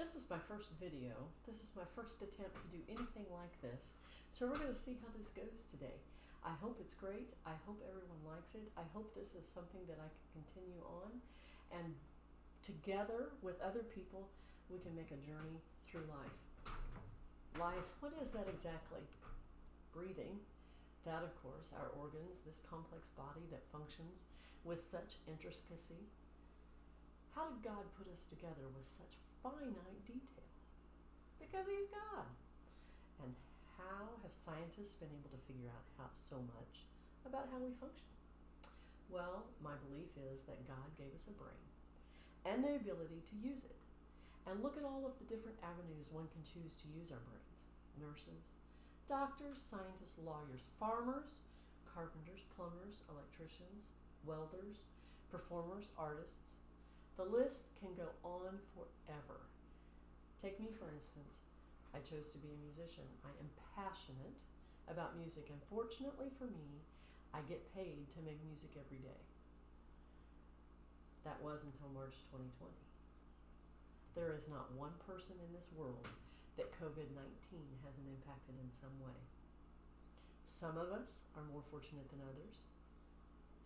This is my first video. This is my first attempt to do anything like this. So we're going to see how this goes today. I hope it's great. I hope everyone likes it. I hope this is something that I can continue on. And together with other people, we can make a journey through life. Life, what is that exactly? Breathing. That, of course, our organs, this complex body that functions with such intricacy. How did God put us together with such finite detail? Because He's God. And how have scientists been able to figure out so much about how we function? Well, my belief is that God gave us a brain and the ability to use it. And look at all of the different avenues one can choose to use our brains. Nurses, doctors, scientists, lawyers, farmers, carpenters, plumbers, electricians, welders, performers, artists. The list can go on forever. Take me, for instance. I chose to be a musician. I am passionate about music, and fortunately for me, I get paid to make music every day. That was until March 2020. There is not one person in this world that COVID-19 hasn't impacted in some way. Some of us are more fortunate than others.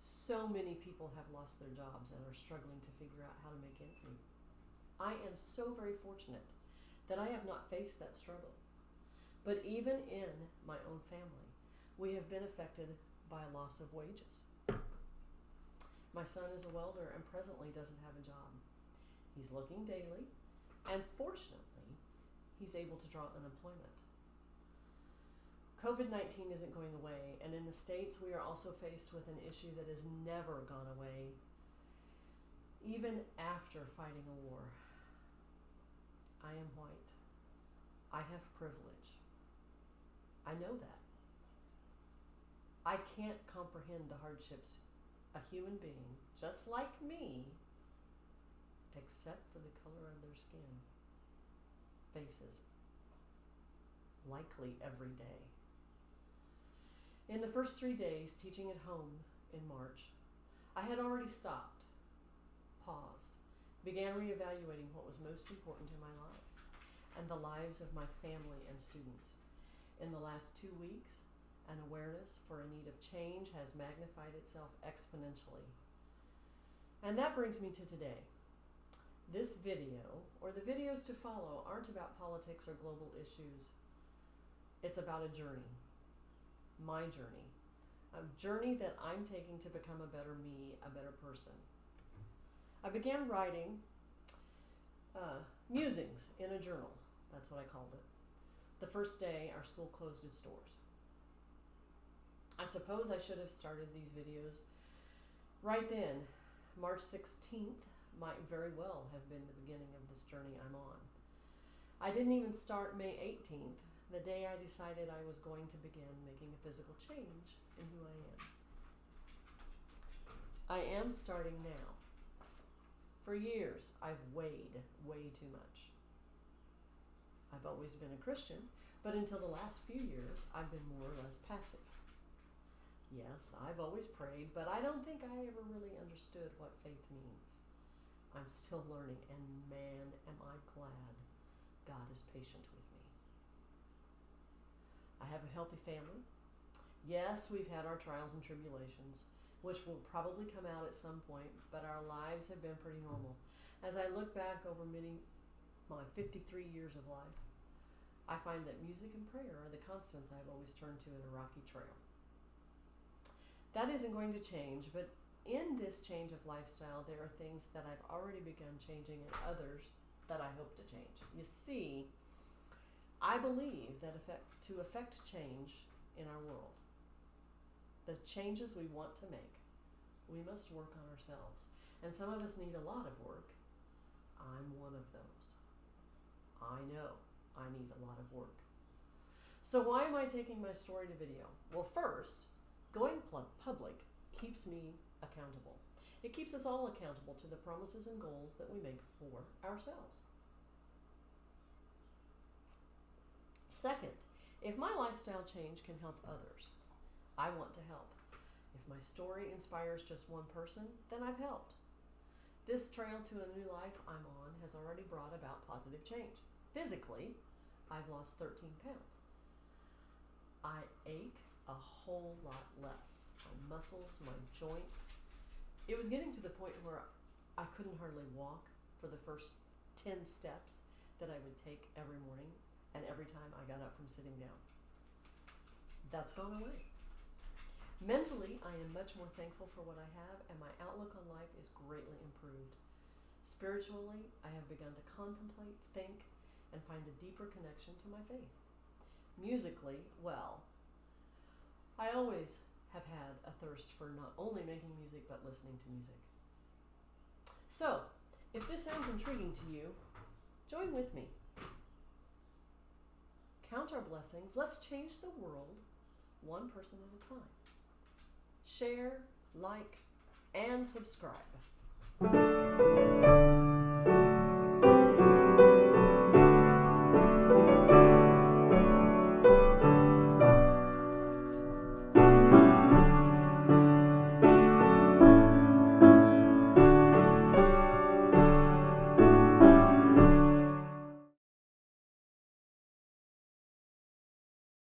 So many people have lost their jobs and are struggling to figure out how to make ends meet. I am so very fortunate that I have not faced that struggle. But even in my own family, we have been affected by loss of wages. My son is a welder and presently doesn't have a job. He's looking daily, and fortunately, he's able to draw unemployment. COVID-19 isn't going away, and in the States, we are also faced with an issue that has never gone away, even after fighting a war. I am white. I have privilege. I know that. I can't comprehend the hardships a human being, just like me, except for the color of their skin, faces likely every day. In the first 3 days teaching at home in March, I had already stopped, paused, began reevaluating what was most important in my life and the lives of my family and students. In the last 2 weeks, an awareness for a need of change has magnified itself exponentially. And that brings me to today. This video, or the videos to follow, aren't about politics or global issues. It's about a journey. My journey. A journey that I'm taking to become a better me, a better person. I began writing musings in a journal. That's what I called it. The first day our school closed its doors. I suppose I should have started these videos right then. March 16th might very well have been the beginning of this journey I'm on. I didn't even start May 18th, the day I decided I was going to begin making a physical change in who I am. I am starting now. For years, I've weighed way too much. I've always been a Christian, but until the last few years, I've been more or less passive. Yes, I've always prayed, but I don't think I ever really understood what faith means. I'm still learning, and man, am I glad God is patient with me. I have a healthy family. Yes, we've had our trials and tribulations, which will probably come out at some point, but our lives have been pretty normal. As I look back over my 53 years of life, I find that music and prayer are the constants I've always turned to in a rocky trail. That isn't going to change, but in this change of lifestyle, there are things that I've already begun changing and others that I hope to change. You see, I believe that to affect change in our world, the changes we want to make, we must work on ourselves. And some of us need a lot of work. I'm one of those. I know I need a lot of work. So why am I taking my story to video? Well, first, going public keeps me accountable. It keeps us all accountable to the promises and goals that we make for ourselves. Second, if my lifestyle change can help others, I want to help. If my story inspires just one person, then I've helped. This trail to a new life I'm on has already brought about positive change. Physically, I've lost 13 pounds. I ache a whole lot less. My muscles, my joints. It was getting to the point where I couldn't hardly walk for the first 10 steps that I would take every morning and every time I got up from sitting down. That's gone away. Mentally, I am much more thankful for what I have, and my outlook on life is greatly improved. Spiritually, I have begun to contemplate, think, and find a deeper connection to my faith. Musically, well, I always have had a thirst for not only making music, but listening to music. So, if this sounds intriguing to you, join with me. Count our blessings. Let's change the world one person at a time. Share, like, and subscribe.